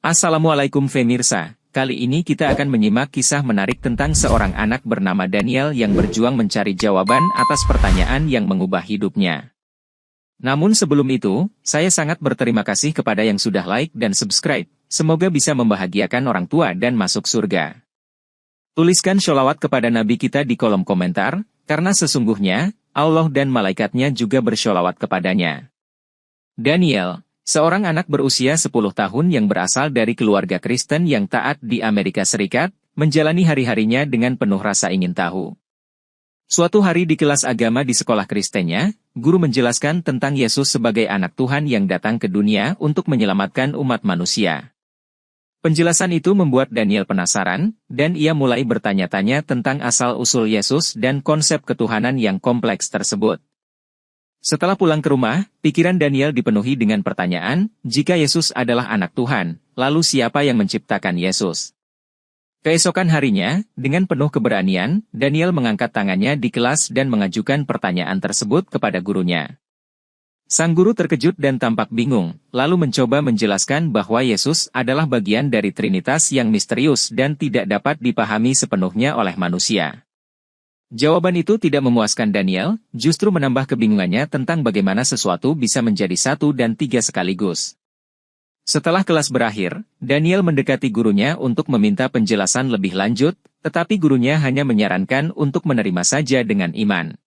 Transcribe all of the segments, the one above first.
Assalamualaikum Femirsa, kali ini kita akan menyimak kisah menarik tentang seorang anak bernama Daniel yang berjuang mencari jawaban atas pertanyaan yang mengubah hidupnya. Namun sebelum itu, saya sangat berterima kasih kepada yang sudah like dan subscribe, semoga bisa membahagiakan orang tua dan masuk surga. Tuliskan sholawat kepada Nabi kita di kolom komentar, karena sesungguhnya, Allah dan malaikatnya juga bersholawat kepadanya. Daniel, seorang anak berusia 10 tahun yang berasal dari keluarga Kristen yang taat di Amerika Serikat, menjalani hari-harinya dengan penuh rasa ingin tahu. Suatu hari di kelas agama di sekolah Kristennya, guru menjelaskan tentang Yesus sebagai anak Tuhan yang datang ke dunia untuk menyelamatkan umat manusia. Penjelasan itu membuat Daniel penasaran, dan ia mulai bertanya-tanya tentang asal-usul Yesus dan konsep ketuhanan yang kompleks tersebut. Setelah pulang ke rumah, pikiran Daniel dipenuhi dengan pertanyaan, jika Yesus adalah anak Tuhan, lalu siapa yang menciptakan Yesus? Keesokan harinya, dengan penuh keberanian, Daniel mengangkat tangannya di kelas dan mengajukan pertanyaan tersebut kepada gurunya. Sang guru terkejut dan tampak bingung, lalu mencoba menjelaskan bahwa Yesus adalah bagian dari Trinitas yang misterius dan tidak dapat dipahami sepenuhnya oleh manusia. Jawaban itu tidak memuaskan Daniel, justru menambah kebingungannya tentang bagaimana sesuatu bisa menjadi satu dan tiga sekaligus. Setelah kelas berakhir, Daniel mendekati gurunya untuk meminta penjelasan lebih lanjut, tetapi gurunya hanya menyarankan untuk menerima saja dengan iman.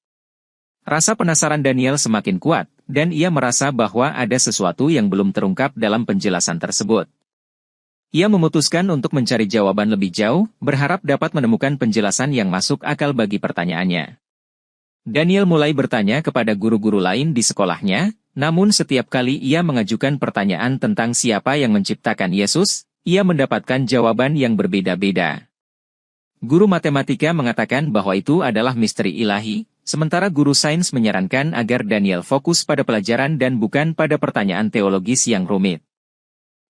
Rasa penasaran Daniel semakin kuat, dan ia merasa bahwa ada sesuatu yang belum terungkap dalam penjelasan tersebut. Ia memutuskan untuk mencari jawaban lebih jauh, berharap dapat menemukan penjelasan yang masuk akal bagi pertanyaannya. Daniel mulai bertanya kepada guru-guru lain di sekolahnya, namun setiap kali ia mengajukan pertanyaan tentang siapa yang menciptakan Yesus, ia mendapatkan jawaban yang berbeda-beda. Guru matematika mengatakan bahwa itu adalah misteri ilahi, sementara guru sains menyarankan agar Daniel fokus pada pelajaran dan bukan pada pertanyaan teologis yang rumit.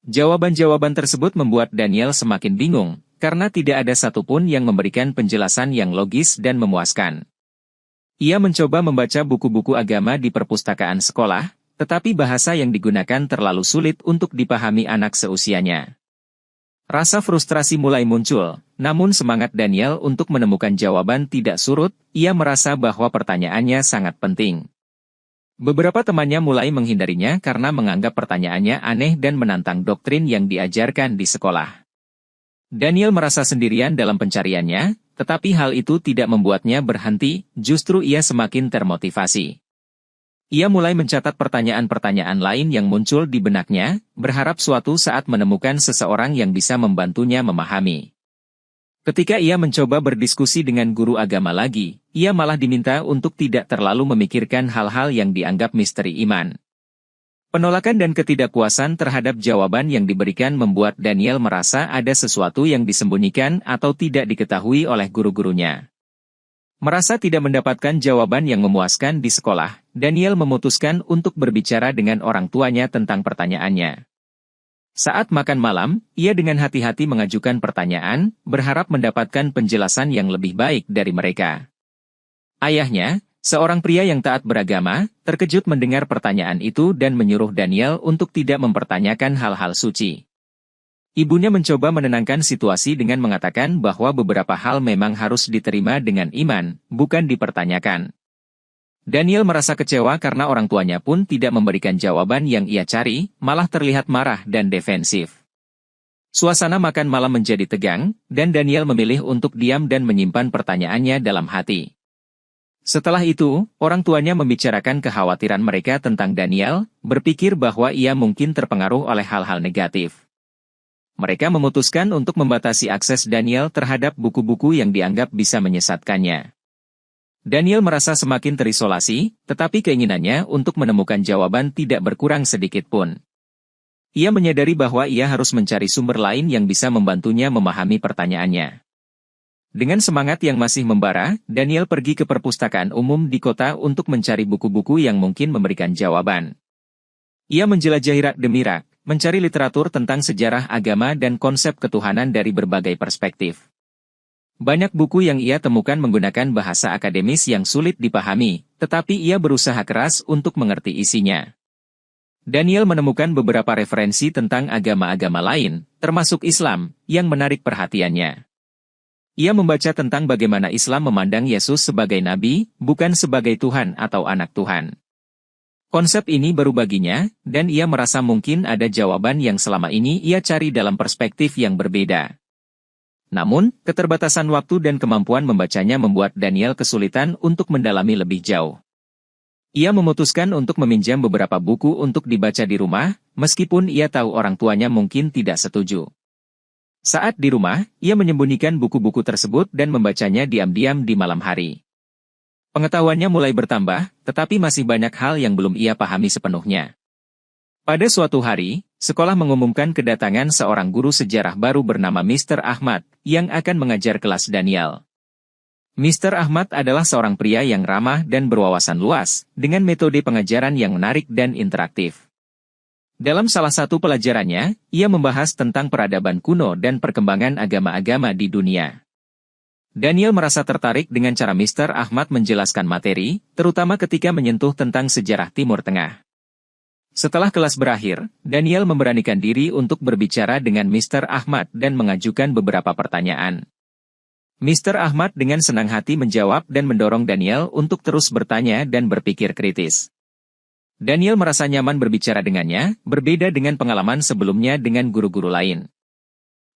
Jawaban-jawaban tersebut membuat Daniel semakin bingung, karena tidak ada satupun yang memberikan penjelasan yang logis dan memuaskan. Ia mencoba membaca buku-buku agama di perpustakaan sekolah, tetapi bahasa yang digunakan terlalu sulit untuk dipahami anak seusianya. Rasa frustrasi mulai muncul, namun semangat Daniel untuk menemukan jawaban tidak surut, ia merasa bahwa pertanyaannya sangat penting. Beberapa temannya mulai menghindarinya karena menganggap pertanyaannya aneh dan menantang doktrin yang diajarkan di sekolah. Daniel merasa sendirian dalam pencariannya, tetapi hal itu tidak membuatnya berhenti, justru ia semakin termotivasi. Ia mulai mencatat pertanyaan-pertanyaan lain yang muncul di benaknya, berharap suatu saat menemukan seseorang yang bisa membantunya memahami. Ketika ia mencoba berdiskusi dengan guru agama lagi, ia malah diminta untuk tidak terlalu memikirkan hal-hal yang dianggap misteri iman. Penolakan dan ketidakpuasan terhadap jawaban yang diberikan membuat Daniel merasa ada sesuatu yang disembunyikan atau tidak diketahui oleh guru-gurunya. Merasa tidak mendapatkan jawaban yang memuaskan di sekolah, Daniel memutuskan untuk berbicara dengan orang tuanya tentang pertanyaannya. Saat makan malam, ia dengan hati-hati mengajukan pertanyaan, berharap mendapatkan penjelasan yang lebih baik dari mereka. Ayahnya, seorang pria yang taat beragama, terkejut mendengar pertanyaan itu dan menyuruh Daniel untuk tidak mempertanyakan hal-hal suci. Ibunya mencoba menenangkan situasi dengan mengatakan bahwa beberapa hal memang harus diterima dengan iman, bukan dipertanyakan. Daniel merasa kecewa karena orang tuanya pun tidak memberikan jawaban yang ia cari, malah terlihat marah dan defensif. Suasana makan malam menjadi tegang, dan Daniel memilih untuk diam dan menyimpan pertanyaannya dalam hati. Setelah itu, orang tuanya membicarakan kekhawatiran mereka tentang Daniel, berpikir bahwa ia mungkin terpengaruh oleh hal-hal negatif. Mereka memutuskan untuk membatasi akses Daniel terhadap buku-buku yang dianggap bisa menyesatkannya. Daniel merasa semakin terisolasi, tetapi keinginannya untuk menemukan jawaban tidak berkurang sedikit pun. Ia menyadari bahwa ia harus mencari sumber lain yang bisa membantunya memahami pertanyaannya. Dengan semangat yang masih membara, Daniel pergi ke perpustakaan umum di kota untuk mencari buku-buku yang mungkin memberikan jawaban. Ia menjelajahi rak demi rak, mencari literatur tentang sejarah agama dan konsep ketuhanan dari berbagai perspektif. Banyak buku yang ia temukan menggunakan bahasa akademis yang sulit dipahami, tetapi ia berusaha keras untuk mengerti isinya. Daniel menemukan beberapa referensi tentang agama-agama lain, termasuk Islam, yang menarik perhatiannya. Ia membaca tentang bagaimana Islam memandang Yesus sebagai nabi, bukan sebagai Tuhan atau anak Tuhan. Konsep ini baru baginya, dan ia merasa mungkin ada jawaban yang selama ini ia cari dalam perspektif yang berbeda. Namun, keterbatasan waktu dan kemampuan membacanya membuat Daniel kesulitan untuk mendalami lebih jauh. Ia memutuskan untuk meminjam beberapa buku untuk dibaca di rumah, meskipun ia tahu orang tuanya mungkin tidak setuju. Saat di rumah, ia menyembunyikan buku-buku tersebut dan membacanya diam-diam di malam hari. Pengetahuannya mulai bertambah, tetapi masih banyak hal yang belum ia pahami sepenuhnya. Pada suatu hari, sekolah mengumumkan kedatangan seorang guru sejarah baru bernama Mr. Ahmad, yang akan mengajar kelas Daniel. Mr. Ahmad adalah seorang pria yang ramah dan berwawasan luas, dengan metode pengajaran yang menarik dan interaktif. Dalam salah satu pelajarannya, ia membahas tentang peradaban kuno dan perkembangan agama-agama di dunia. Daniel merasa tertarik dengan cara Mr. Ahmad menjelaskan materi, terutama ketika menyentuh tentang sejarah Timur Tengah. Setelah kelas berakhir, Daniel memberanikan diri untuk berbicara dengan Mr. Ahmad dan mengajukan beberapa pertanyaan. Mr. Ahmad dengan senang hati menjawab dan mendorong Daniel untuk terus bertanya dan berpikir kritis. Daniel merasa nyaman berbicara dengannya, berbeda dengan pengalaman sebelumnya dengan guru-guru lain.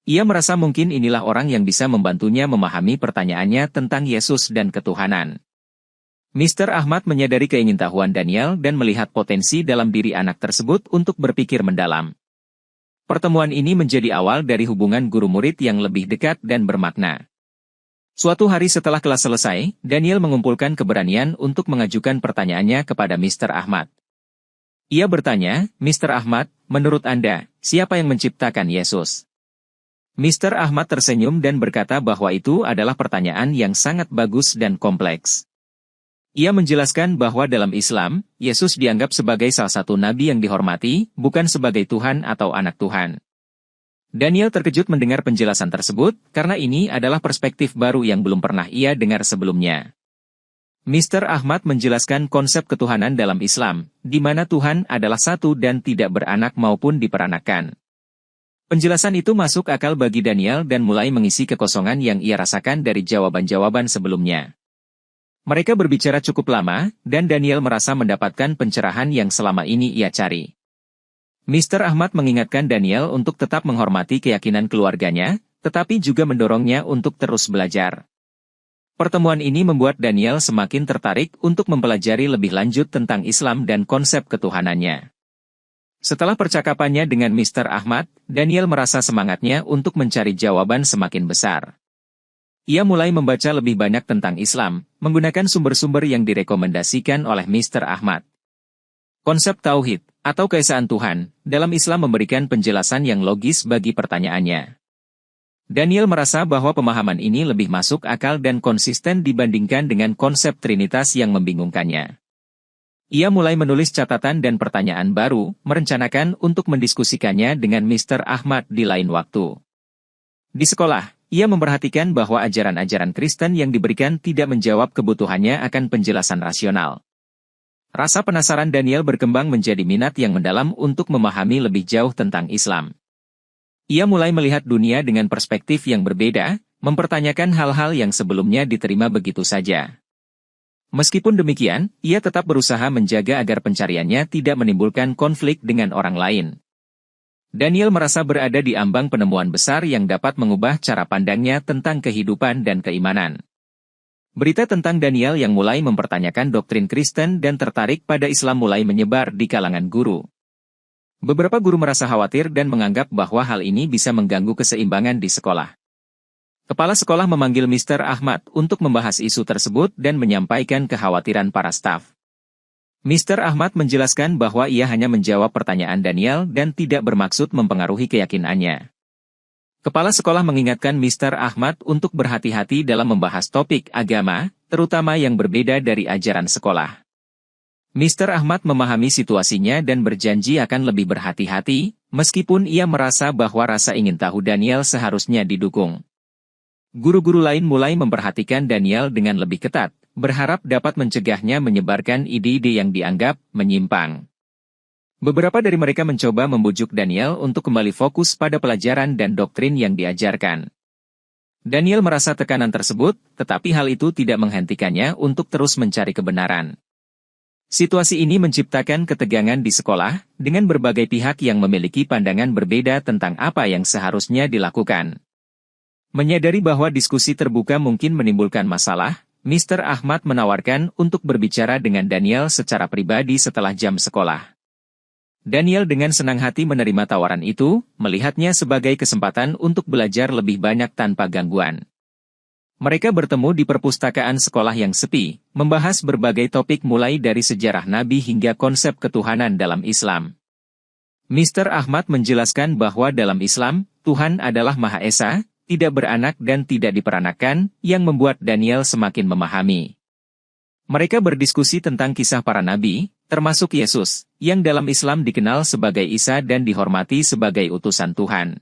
Ia merasa mungkin inilah orang yang bisa membantunya memahami pertanyaannya tentang Yesus dan ketuhanan. Mr. Ahmad menyadari keingintahuan Daniel dan melihat potensi dalam diri anak tersebut untuk berpikir mendalam. Pertemuan ini menjadi awal dari hubungan guru-murid yang lebih dekat dan bermakna. Suatu hari setelah kelas selesai, Daniel mengumpulkan keberanian untuk mengajukan pertanyaannya kepada Mr. Ahmad. Ia bertanya, Mr. Ahmad, menurut Anda, siapa yang menciptakan Yesus? Mr. Ahmad tersenyum dan berkata bahwa itu adalah pertanyaan yang sangat bagus dan kompleks. Ia menjelaskan bahwa dalam Islam, Yesus dianggap sebagai salah satu nabi yang dihormati, bukan sebagai Tuhan atau anak Tuhan. Daniel terkejut mendengar penjelasan tersebut, karena ini adalah perspektif baru yang belum pernah ia dengar sebelumnya. Mr. Ahmad menjelaskan konsep ketuhanan dalam Islam, di mana Tuhan adalah satu dan tidak beranak maupun diperanakan. Penjelasan itu masuk akal bagi Daniel dan mulai mengisi kekosongan yang ia rasakan dari jawaban-jawaban sebelumnya. Mereka berbicara cukup lama, dan Daniel merasa mendapatkan pencerahan yang selama ini ia cari. Mr. Ahmad mengingatkan Daniel untuk tetap menghormati keyakinan keluarganya, tetapi juga mendorongnya untuk terus belajar. Pertemuan ini membuat Daniel semakin tertarik untuk mempelajari lebih lanjut tentang Islam dan konsep ketuhanannya. Setelah percakapannya dengan Mr. Ahmad, Daniel merasa semangatnya untuk mencari jawaban semakin besar. Ia mulai membaca lebih banyak tentang Islam, menggunakan sumber-sumber yang direkomendasikan oleh Mr. Ahmad. Konsep Tauhid, atau keesaan Tuhan, dalam Islam memberikan penjelasan yang logis bagi pertanyaannya. Daniel merasa bahwa pemahaman ini lebih masuk akal dan konsisten dibandingkan dengan konsep Trinitas yang membingungkannya. Ia mulai menulis catatan dan pertanyaan baru, merencanakan untuk mendiskusikannya dengan Mr. Ahmad di lain waktu. Di sekolah, ia memperhatikan bahwa ajaran-ajaran Kristen yang diberikan tidak menjawab kebutuhannya akan penjelasan rasional. Rasa penasaran Daniel berkembang menjadi minat yang mendalam untuk memahami lebih jauh tentang Islam. Ia mulai melihat dunia dengan perspektif yang berbeda, mempertanyakan hal-hal yang sebelumnya diterima begitu saja. Meskipun demikian, ia tetap berusaha menjaga agar pencariannya tidak menimbulkan konflik dengan orang lain. Daniel merasa berada di ambang penemuan besar yang dapat mengubah cara pandangnya tentang kehidupan dan keimanan. Berita tentang Daniel yang mulai mempertanyakan doktrin Kristen dan tertarik pada Islam mulai menyebar di kalangan guru. Beberapa guru merasa khawatir dan menganggap bahwa hal ini bisa mengganggu keseimbangan di sekolah. Kepala sekolah memanggil Mr. Ahmad untuk membahas isu tersebut dan menyampaikan kekhawatiran para staf. Mr. Ahmad menjelaskan bahwa ia hanya menjawab pertanyaan Daniel dan tidak bermaksud mempengaruhi keyakinannya. Kepala sekolah mengingatkan Mr. Ahmad untuk berhati-hati dalam membahas topik agama, terutama yang berbeda dari ajaran sekolah. Mr. Ahmad memahami situasinya dan berjanji akan lebih berhati-hati, meskipun ia merasa bahwa rasa ingin tahu Daniel seharusnya didukung. Guru-guru lain mulai memperhatikan Daniel dengan lebih ketat, berharap dapat mencegahnya menyebarkan ide-ide yang dianggap menyimpang. Beberapa dari mereka mencoba membujuk Daniel untuk kembali fokus pada pelajaran dan doktrin yang diajarkan. Daniel merasa tekanan tersebut, tetapi hal itu tidak menghentikannya untuk terus mencari kebenaran. Situasi ini menciptakan ketegangan di sekolah, dengan berbagai pihak yang memiliki pandangan berbeda tentang apa yang seharusnya dilakukan. Menyadari bahwa diskusi terbuka mungkin menimbulkan masalah, Mr. Ahmad menawarkan untuk berbicara dengan Daniel secara pribadi setelah jam sekolah. Daniel dengan senang hati menerima tawaran itu, melihatnya sebagai kesempatan untuk belajar lebih banyak tanpa gangguan. Mereka bertemu di perpustakaan sekolah yang sepi, membahas berbagai topik mulai dari sejarah Nabi hingga konsep ketuhanan dalam Islam. Mr. Ahmad menjelaskan bahwa dalam Islam, Tuhan adalah Maha Esa, tidak beranak dan tidak diperanakkan, yang membuat Daniel semakin memahami. Mereka berdiskusi tentang kisah para nabi, termasuk Yesus, yang dalam Islam dikenal sebagai Isa dan dihormati sebagai utusan Tuhan.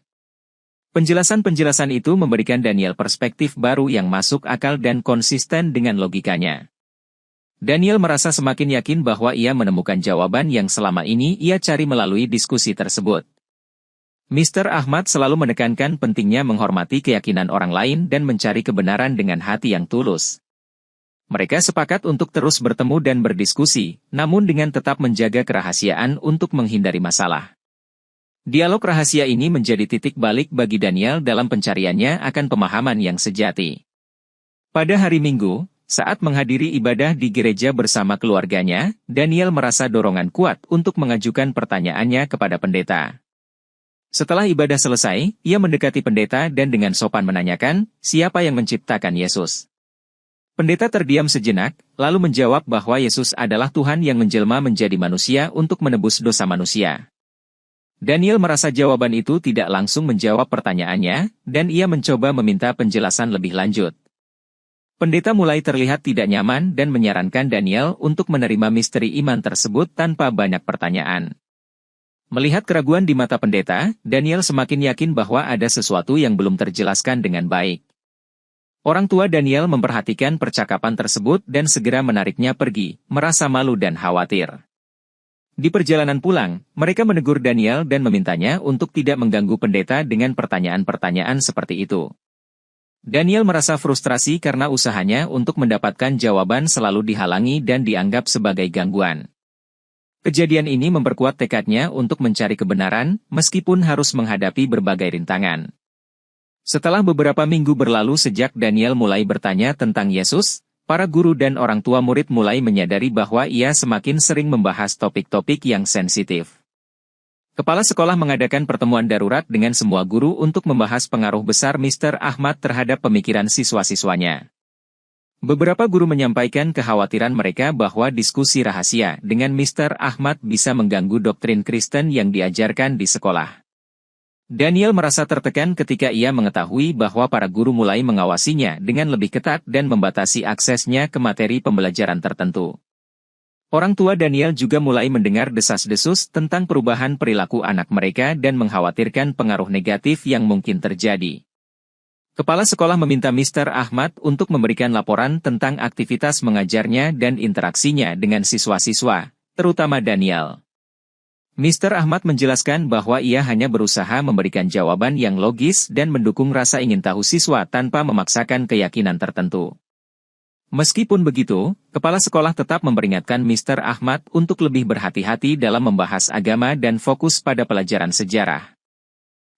Penjelasan-penjelasan itu memberikan Daniel perspektif baru yang masuk akal dan konsisten dengan logikanya. Daniel merasa semakin yakin bahwa ia menemukan jawaban yang selama ini ia cari melalui diskusi tersebut. Mr. Ahmad selalu menekankan pentingnya menghormati keyakinan orang lain dan mencari kebenaran dengan hati yang tulus. Mereka sepakat untuk terus bertemu dan berdiskusi, namun dengan tetap menjaga kerahasiaan untuk menghindari masalah. Dialog rahasia ini menjadi titik balik bagi Daniel dalam pencariannya akan pemahaman yang sejati. Pada hari Minggu, saat menghadiri ibadah di gereja bersama keluarganya, Daniel merasa dorongan kuat untuk mengajukan pertanyaannya kepada pendeta. Setelah ibadah selesai, ia mendekati pendeta dan dengan sopan menanyakan, siapa yang menciptakan Yesus? Pendeta terdiam sejenak, lalu menjawab bahwa Yesus adalah Tuhan yang menjelma menjadi manusia untuk menebus dosa manusia. Daniel merasa jawaban itu tidak langsung menjawab pertanyaannya, dan ia mencoba meminta penjelasan lebih lanjut. Pendeta mulai terlihat tidak nyaman dan menyarankan Daniel untuk menerima misteri iman tersebut tanpa banyak pertanyaan. Melihat keraguan di mata pendeta, Daniel semakin yakin bahwa ada sesuatu yang belum terjelaskan dengan baik. Orang tua Daniel memperhatikan percakapan tersebut dan segera menariknya pergi, merasa malu dan khawatir. Di perjalanan pulang, mereka menegur Daniel dan memintanya untuk tidak mengganggu pendeta dengan pertanyaan-pertanyaan seperti itu. Daniel merasa frustrasi karena usahanya untuk mendapatkan jawaban selalu dihalangi dan dianggap sebagai gangguan. Kejadian ini memperkuat tekadnya untuk mencari kebenaran, meskipun harus menghadapi berbagai rintangan. Setelah beberapa minggu berlalu sejak Daniel mulai bertanya tentang Yesus, para guru dan orang tua murid mulai menyadari bahwa ia semakin sering membahas topik-topik yang sensitif. Kepala sekolah mengadakan pertemuan darurat dengan semua guru untuk membahas pengaruh besar Mr. Ahmad terhadap pemikiran siswa-siswanya. Beberapa guru menyampaikan kekhawatiran mereka bahwa diskusi rahasia dengan Mr. Ahmad bisa mengganggu doktrin Kristen yang diajarkan di sekolah. Daniel merasa tertekan ketika ia mengetahui bahwa para guru mulai mengawasinya dengan lebih ketat dan membatasi aksesnya ke materi pembelajaran tertentu. Orang tua Daniel juga mulai mendengar desas-desus tentang perubahan perilaku anak mereka dan mengkhawatirkan pengaruh negatif yang mungkin terjadi. Kepala sekolah meminta Mr. Ahmad untuk memberikan laporan tentang aktivitas mengajarnya dan interaksinya dengan siswa-siswa, terutama Daniel. Mr. Ahmad menjelaskan bahwa ia hanya berusaha memberikan jawaban yang logis dan mendukung rasa ingin tahu siswa tanpa memaksakan keyakinan tertentu. Meskipun begitu, kepala sekolah tetap memperingatkan Mr. Ahmad untuk lebih berhati-hati dalam membahas agama dan fokus pada pelajaran sejarah.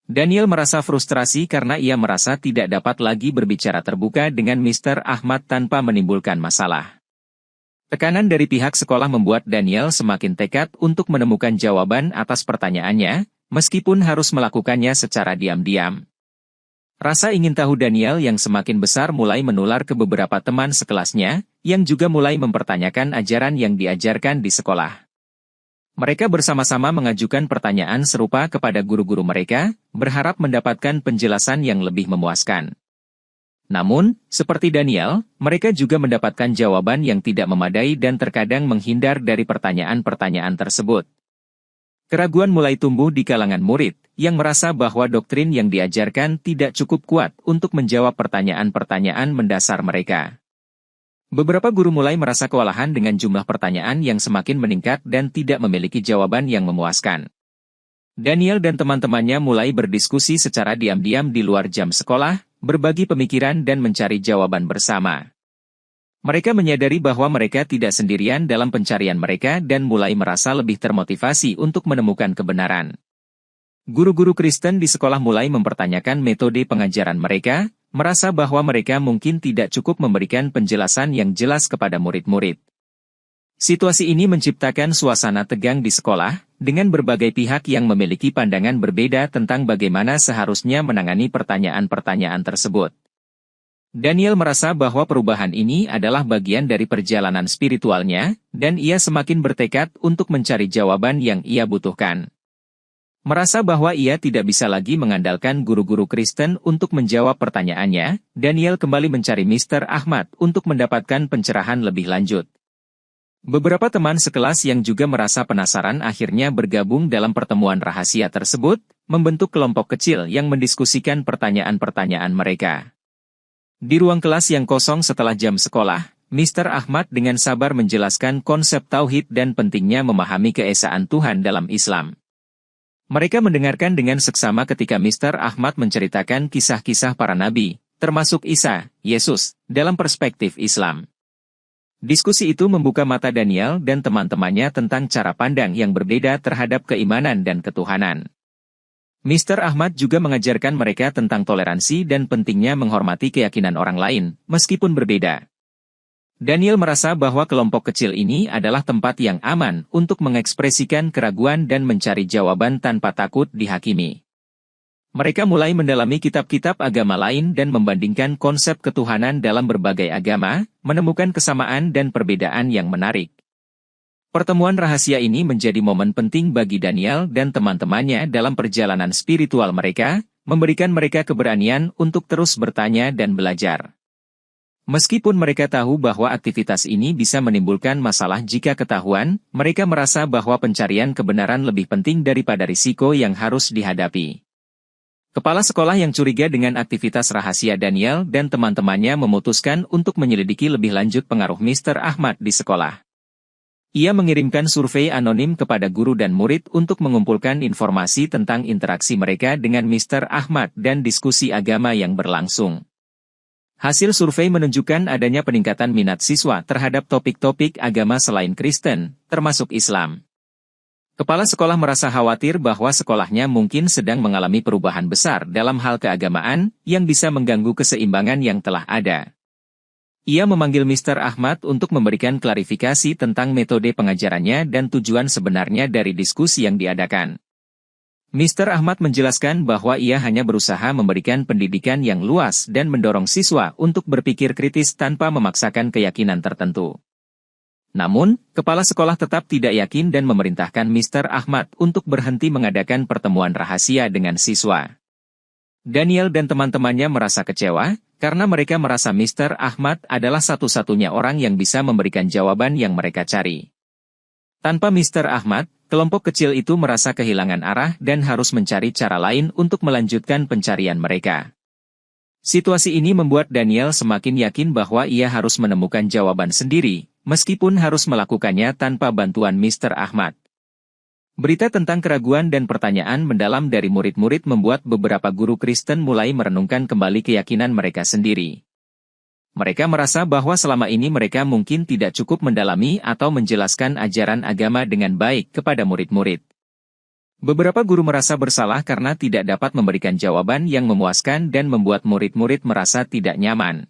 Daniel merasa frustrasi karena ia merasa tidak dapat lagi berbicara terbuka dengan Mr. Ahmad tanpa menimbulkan masalah. Tekanan dari pihak sekolah membuat Daniel semakin tekad untuk menemukan jawaban atas pertanyaannya, meskipun harus melakukannya secara diam-diam. Rasa ingin tahu Daniel yang semakin besar mulai menular ke beberapa teman sekelasnya, yang juga mulai mempertanyakan ajaran yang diajarkan di sekolah. Mereka bersama-sama mengajukan pertanyaan serupa kepada guru-guru mereka, berharap mendapatkan penjelasan yang lebih memuaskan. Namun, seperti Daniel, mereka juga mendapatkan jawaban yang tidak memadai dan terkadang menghindar dari pertanyaan-pertanyaan tersebut. Keraguan mulai tumbuh di kalangan murid, yang merasa bahwa doktrin yang diajarkan tidak cukup kuat untuk menjawab pertanyaan-pertanyaan mendasar mereka. Beberapa guru mulai merasa kewalahan dengan jumlah pertanyaan yang semakin meningkat dan tidak memiliki jawaban yang memuaskan. Daniel dan teman-temannya mulai berdiskusi secara diam-diam di luar jam sekolah, berbagi pemikiran dan mencari jawaban bersama. Mereka menyadari bahwa mereka tidak sendirian dalam pencarian mereka dan mulai merasa lebih termotivasi untuk menemukan kebenaran. Guru-guru Kristen di sekolah mulai mempertanyakan metode pengajaran mereka, merasa bahwa mereka mungkin tidak cukup memberikan penjelasan yang jelas kepada murid-murid. Situasi ini menciptakan suasana tegang di sekolah, dengan berbagai pihak yang memiliki pandangan berbeda tentang bagaimana seharusnya menangani pertanyaan-pertanyaan tersebut. Daniel merasa bahwa perubahan ini adalah bagian dari perjalanan spiritualnya, dan ia semakin bertekad untuk mencari jawaban yang ia butuhkan. Merasa bahwa ia tidak bisa lagi mengandalkan guru-guru Kristen untuk menjawab pertanyaannya, Daniel kembali mencari Mr. Ahmad untuk mendapatkan pencerahan lebih lanjut. Beberapa teman sekelas yang juga merasa penasaran akhirnya bergabung dalam pertemuan rahasia tersebut, membentuk kelompok kecil yang mendiskusikan pertanyaan-pertanyaan mereka. Di ruang kelas yang kosong setelah jam sekolah, Mr. Ahmad dengan sabar menjelaskan konsep tauhid dan pentingnya memahami keesaan Tuhan dalam Islam. Mereka mendengarkan dengan seksama ketika Mr. Ahmad menceritakan kisah-kisah para nabi, termasuk Isa, Yesus, dalam perspektif Islam. Diskusi itu membuka mata Daniel dan teman-temannya tentang cara pandang yang berbeda terhadap keimanan dan ketuhanan. Mr. Ahmad juga mengajarkan mereka tentang toleransi dan pentingnya menghormati keyakinan orang lain, meskipun berbeda. Daniel merasa bahwa kelompok kecil ini adalah tempat yang aman untuk mengekspresikan keraguan dan mencari jawaban tanpa takut dihakimi. Mereka mulai mendalami kitab-kitab agama lain dan membandingkan konsep ketuhanan dalam berbagai agama, menemukan kesamaan dan perbedaan yang menarik. Pertemuan rahasia ini menjadi momen penting bagi Daniel dan teman-temannya dalam perjalanan spiritual mereka, memberikan mereka keberanian untuk terus bertanya dan belajar. Meskipun mereka tahu bahwa aktivitas ini bisa menimbulkan masalah jika ketahuan, mereka merasa bahwa pencarian kebenaran lebih penting daripada risiko yang harus dihadapi. Kepala sekolah yang curiga dengan aktivitas rahasia Daniel dan teman-temannya memutuskan untuk menyelidiki lebih lanjut pengaruh Mr. Ahmad di sekolah. Ia mengirimkan survei anonim kepada guru dan murid untuk mengumpulkan informasi tentang interaksi mereka dengan Mr. Ahmad dan diskusi agama yang berlangsung. Hasil survei menunjukkan adanya peningkatan minat siswa terhadap topik-topik agama selain Kristen, termasuk Islam. Kepala sekolah merasa khawatir bahwa sekolahnya mungkin sedang mengalami perubahan besar dalam hal keagamaan yang bisa mengganggu keseimbangan yang telah ada. Ia memanggil Mr. Ahmad untuk memberikan klarifikasi tentang metode pengajarannya dan tujuan sebenarnya dari diskusi yang diadakan. Mr. Ahmad menjelaskan bahwa ia hanya berusaha memberikan pendidikan yang luas dan mendorong siswa untuk berpikir kritis tanpa memaksakan keyakinan tertentu. Namun, kepala sekolah tetap tidak yakin dan memerintahkan Mr. Ahmad untuk berhenti mengadakan pertemuan rahasia dengan siswa. Daniel dan teman-temannya merasa kecewa, karena mereka merasa Mr. Ahmad adalah satu-satunya orang yang bisa memberikan jawaban yang mereka cari. Tanpa Mr. Ahmad, kelompok kecil itu merasa kehilangan arah dan harus mencari cara lain untuk melanjutkan pencarian mereka. Situasi ini membuat Daniel semakin yakin bahwa ia harus menemukan jawaban sendiri, meskipun harus melakukannya tanpa bantuan Mr. Ahmad. Berita tentang keraguan dan pertanyaan mendalam dari murid-murid membuat beberapa guru Kristen mulai merenungkan kembali keyakinan mereka sendiri. Mereka merasa bahwa selama ini mereka mungkin tidak cukup mendalami atau menjelaskan ajaran agama dengan baik kepada murid-murid. Beberapa guru merasa bersalah karena tidak dapat memberikan jawaban yang memuaskan dan membuat murid-murid merasa tidak nyaman.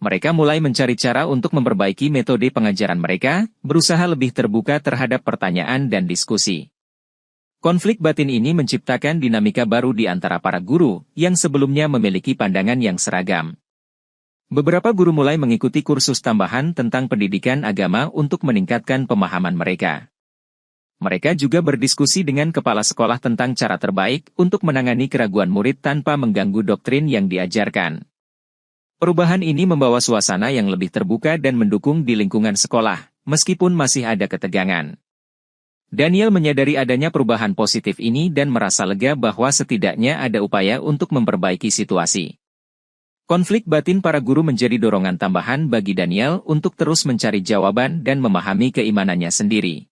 Mereka mulai mencari cara untuk memperbaiki metode pengajaran mereka, berusaha lebih terbuka terhadap pertanyaan dan diskusi. Konflik batin ini menciptakan dinamika baru di antara para guru, yang sebelumnya memiliki pandangan yang seragam. Beberapa guru mulai mengikuti kursus tambahan tentang pendidikan agama untuk meningkatkan pemahaman mereka. Mereka juga berdiskusi dengan kepala sekolah tentang cara terbaik untuk menangani keraguan murid tanpa mengganggu doktrin yang diajarkan. Perubahan ini membawa suasana yang lebih terbuka dan mendukung di lingkungan sekolah, meskipun masih ada ketegangan. Daniel menyadari adanya perubahan positif ini dan merasa lega bahwa setidaknya ada upaya untuk memperbaiki situasi. Konflik batin para guru menjadi dorongan tambahan bagi Daniel untuk terus mencari jawaban dan memahami keimanannya sendiri.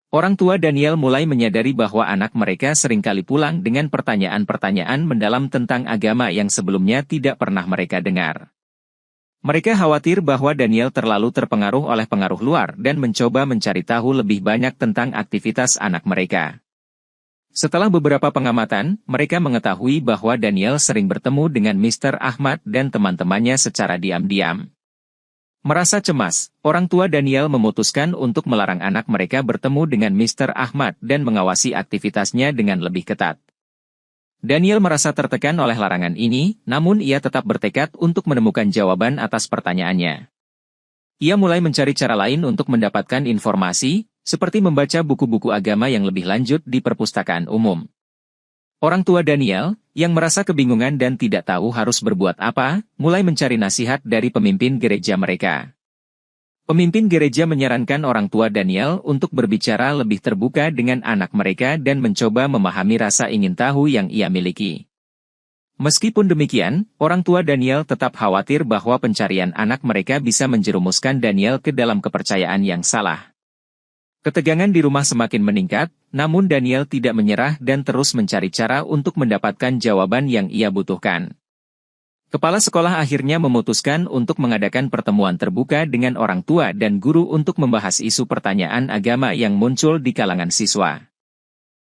Orang tua Daniel mulai menyadari bahwa anak mereka seringkali pulang dengan pertanyaan-pertanyaan mendalam tentang agama yang sebelumnya tidak pernah mereka dengar. Mereka khawatir bahwa Daniel terlalu terpengaruh oleh pengaruh luar dan mencoba mencari tahu lebih banyak tentang aktivitas anak mereka. Setelah beberapa pengamatan, mereka mengetahui bahwa Daniel sering bertemu dengan Mr. Ahmad dan teman-temannya secara diam-diam. Merasa cemas, orang tua Daniel memutuskan untuk melarang anak mereka bertemu dengan Mr. Ahmad dan mengawasi aktivitasnya dengan lebih ketat. Daniel merasa tertekan oleh larangan ini, namun ia tetap bertekad untuk menemukan jawaban atas pertanyaannya. Ia mulai mencari cara lain untuk mendapatkan informasi, seperti membaca buku-buku agama yang lebih lanjut di perpustakaan umum. Orang tua Daniel, yang merasa kebingungan dan tidak tahu harus berbuat apa, mulai mencari nasihat dari pemimpin gereja mereka. Pemimpin gereja menyarankan orang tua Daniel untuk berbicara lebih terbuka dengan anak mereka dan mencoba memahami rasa ingin tahu yang ia miliki. Meskipun demikian, orang tua Daniel tetap khawatir bahwa pencarian anak mereka bisa menjerumuskan Daniel ke dalam kepercayaan yang salah. Ketegangan di rumah semakin meningkat, namun Daniel tidak menyerah dan terus mencari cara untuk mendapatkan jawaban yang ia butuhkan. Kepala sekolah akhirnya memutuskan untuk mengadakan pertemuan terbuka dengan orang tua dan guru untuk membahas isu pertanyaan agama yang muncul di kalangan siswa.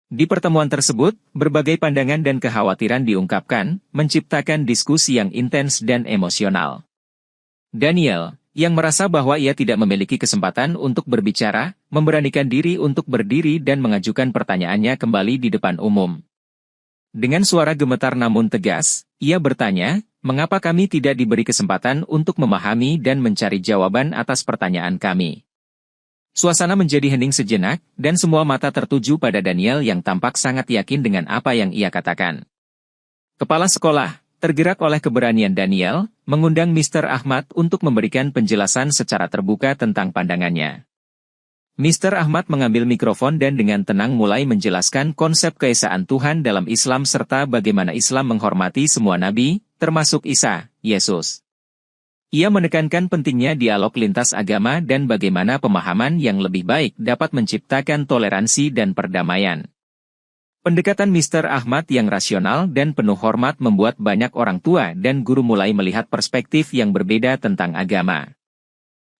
Di pertemuan tersebut, berbagai pandangan dan kekhawatiran diungkapkan, menciptakan diskusi yang intens dan emosional. Daniel, yang merasa bahwa ia tidak memiliki kesempatan untuk berbicara, memberanikan diri untuk berdiri dan mengajukan pertanyaannya kembali di depan umum. Dengan suara gemetar namun tegas, ia bertanya, "Mengapa kami tidak diberi kesempatan untuk memahami dan mencari jawaban atas pertanyaan kami?" Suasana menjadi hening sejenak, dan semua mata tertuju pada Daniel yang tampak sangat yakin dengan apa yang ia katakan. Kepala sekolah, tergerak oleh keberanian Daniel, mengundang Mr. Ahmad untuk memberikan penjelasan secara terbuka tentang pandangannya. Mr. Ahmad mengambil mikrofon dan dengan tenang mulai menjelaskan konsep keesaan Tuhan dalam Islam serta bagaimana Islam menghormati semua nabi, termasuk Isa, Yesus. Ia menekankan pentingnya dialog lintas agama dan bagaimana pemahaman yang lebih baik dapat menciptakan toleransi dan perdamaian. Pendekatan Mr. Ahmad yang rasional dan penuh hormat membuat banyak orang tua dan guru mulai melihat perspektif yang berbeda tentang agama.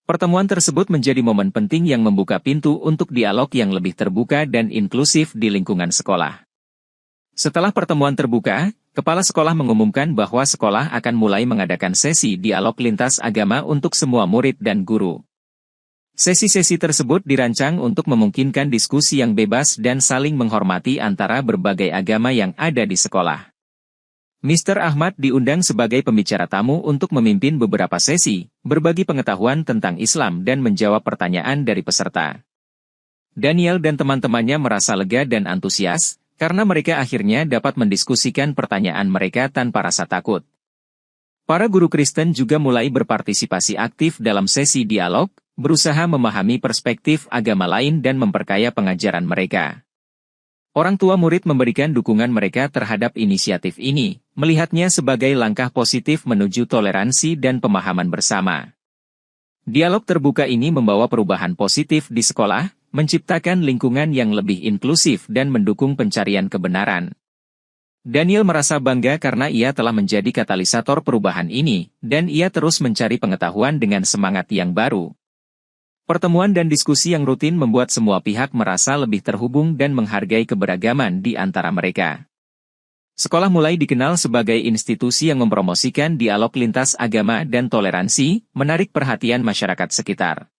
Pertemuan tersebut menjadi momen penting yang membuka pintu untuk dialog yang lebih terbuka dan inklusif di lingkungan sekolah. Setelah pertemuan terbuka, kepala sekolah mengumumkan bahwa sekolah akan mulai mengadakan sesi dialog lintas agama untuk semua murid dan guru. Sesi-sesi tersebut dirancang untuk memungkinkan diskusi yang bebas dan saling menghormati antara berbagai agama yang ada di sekolah. Mr. Ahmad diundang sebagai pembicara tamu untuk memimpin beberapa sesi, berbagi pengetahuan tentang Islam dan menjawab pertanyaan dari peserta. Daniel dan teman-temannya merasa lega dan antusias, karena mereka akhirnya dapat mendiskusikan pertanyaan mereka tanpa rasa takut. Para guru Kristen juga mulai berpartisipasi aktif dalam sesi dialog, berusaha memahami perspektif agama lain dan memperkaya pengajaran mereka. Orang tua murid memberikan dukungan mereka terhadap inisiatif ini, melihatnya sebagai langkah positif menuju toleransi dan pemahaman bersama. Dialog terbuka ini membawa perubahan positif di sekolah, menciptakan lingkungan yang lebih inklusif dan mendukung pencarian kebenaran. Daniel merasa bangga karena ia telah menjadi katalisator perubahan ini, dan ia terus mencari pengetahuan dengan semangat yang baru. Pertemuan dan diskusi yang rutin membuat semua pihak merasa lebih terhubung dan menghargai keberagaman di antara mereka. Sekolah mulai dikenal sebagai institusi yang mempromosikan dialog lintas agama dan toleransi, menarik perhatian masyarakat sekitar.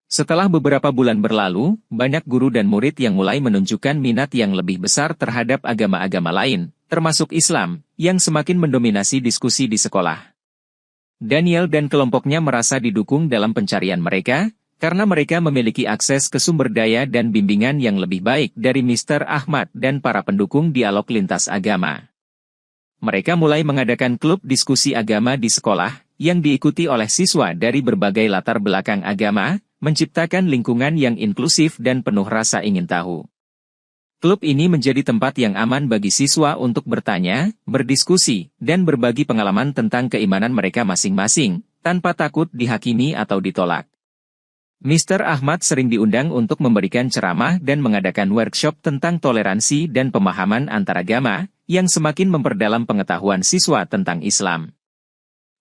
Setelah beberapa bulan berlalu, banyak guru dan murid yang mulai menunjukkan minat yang lebih besar terhadap agama-agama lain, termasuk Islam, yang semakin mendominasi diskusi di sekolah. Daniel dan kelompoknya merasa didukung dalam pencarian mereka, karena mereka memiliki akses ke sumber daya dan bimbingan yang lebih baik dari Mr. Ahmad dan para pendukung dialog lintas agama. Mereka mulai mengadakan klub diskusi agama di sekolah, yang diikuti oleh siswa dari berbagai latar belakang agama, menciptakan lingkungan yang inklusif dan penuh rasa ingin tahu. Klub ini menjadi tempat yang aman bagi siswa untuk bertanya, berdiskusi, dan berbagi pengalaman tentang keimanan mereka masing-masing, tanpa takut dihakimi atau ditolak. Mr. Ahmad sering diundang untuk memberikan ceramah dan mengadakan workshop tentang toleransi dan pemahaman antaragama, yang semakin memperdalam pengetahuan siswa tentang Islam.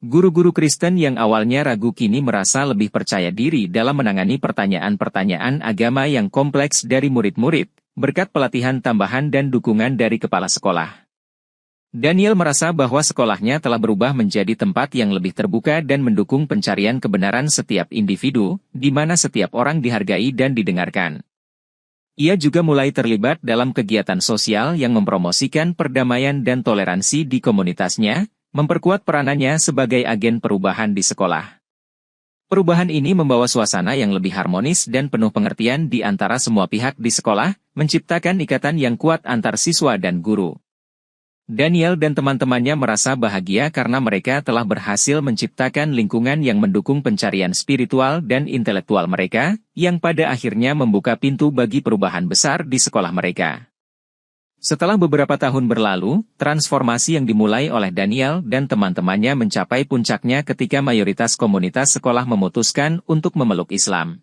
Guru-guru Kristen yang awalnya ragu kini merasa lebih percaya diri dalam menangani pertanyaan-pertanyaan agama yang kompleks dari murid-murid, berkat pelatihan tambahan dan dukungan dari kepala sekolah. Daniel merasa bahwa sekolahnya telah berubah menjadi tempat yang lebih terbuka dan mendukung pencarian kebenaran setiap individu, di mana setiap orang dihargai dan didengarkan. Ia juga mulai terlibat dalam kegiatan sosial yang mempromosikan perdamaian dan toleransi di komunitasnya, memperkuat peranannya sebagai agen perubahan di sekolah. Perubahan ini membawa suasana yang lebih harmonis dan penuh pengertian di antara semua pihak di sekolah, menciptakan ikatan yang kuat antar siswa dan guru. Daniel dan teman-temannya merasa bahagia karena mereka telah berhasil menciptakan lingkungan yang mendukung pencarian spiritual dan intelektual mereka, yang pada akhirnya membuka pintu bagi perubahan besar di sekolah mereka. Setelah beberapa tahun berlalu, transformasi yang dimulai oleh Daniel dan teman-temannya mencapai puncaknya ketika mayoritas komunitas sekolah memutuskan untuk memeluk Islam.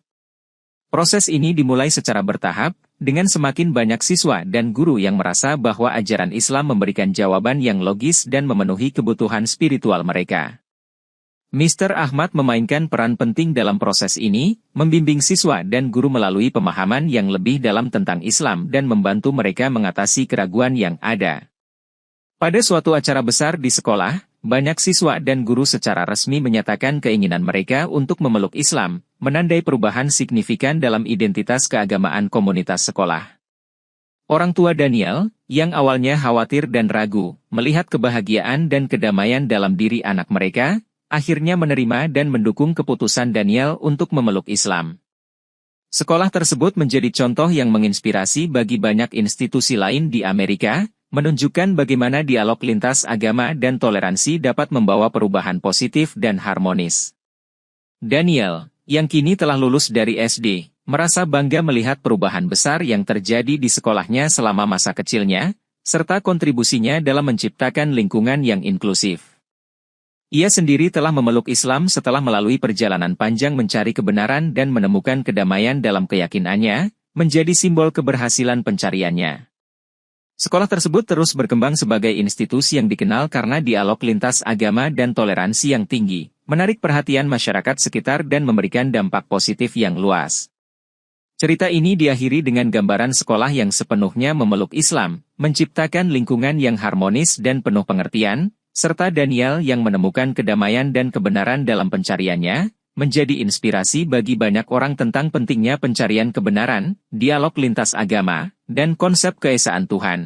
Proses ini dimulai secara bertahap, dengan semakin banyak siswa dan guru yang merasa bahwa ajaran Islam memberikan jawaban yang logis dan memenuhi kebutuhan spiritual mereka. Mr. Ahmad memainkan peran penting dalam proses ini, membimbing siswa dan guru melalui pemahaman yang lebih dalam tentang Islam dan membantu mereka mengatasi keraguan yang ada. Pada suatu acara besar di sekolah, banyak siswa dan guru secara resmi menyatakan keinginan mereka untuk memeluk Islam, menandai perubahan signifikan dalam identitas keagamaan komunitas sekolah. Orang tua Daniel, yang awalnya khawatir dan ragu, melihat kebahagiaan dan kedamaian dalam diri anak mereka, akhirnya menerima dan mendukung keputusan Daniel untuk memeluk Islam. Sekolah tersebut menjadi contoh yang menginspirasi bagi banyak institusi lain di Amerika, menunjukkan bagaimana dialog lintas agama dan toleransi dapat membawa perubahan positif dan harmonis. Daniel, yang kini telah lulus dari SD, merasa bangga melihat perubahan besar yang terjadi di sekolahnya selama masa kecilnya, serta kontribusinya dalam menciptakan lingkungan yang inklusif. Ia sendiri telah memeluk Islam setelah melalui perjalanan panjang mencari kebenaran dan menemukan kedamaian dalam keyakinannya, menjadi simbol keberhasilan pencariannya. Sekolah tersebut terus berkembang sebagai institusi yang dikenal karena dialog lintas agama dan toleransi yang tinggi, menarik perhatian masyarakat sekitar dan memberikan dampak positif yang luas. Cerita ini diakhiri dengan gambaran sekolah yang sepenuhnya memeluk Islam, menciptakan lingkungan yang harmonis dan penuh pengertian, serta Daniel yang menemukan kedamaian dan kebenaran dalam pencariannya, menjadi inspirasi bagi banyak orang tentang pentingnya pencarian kebenaran, dialog lintas agama, dan konsep keesaan Tuhan.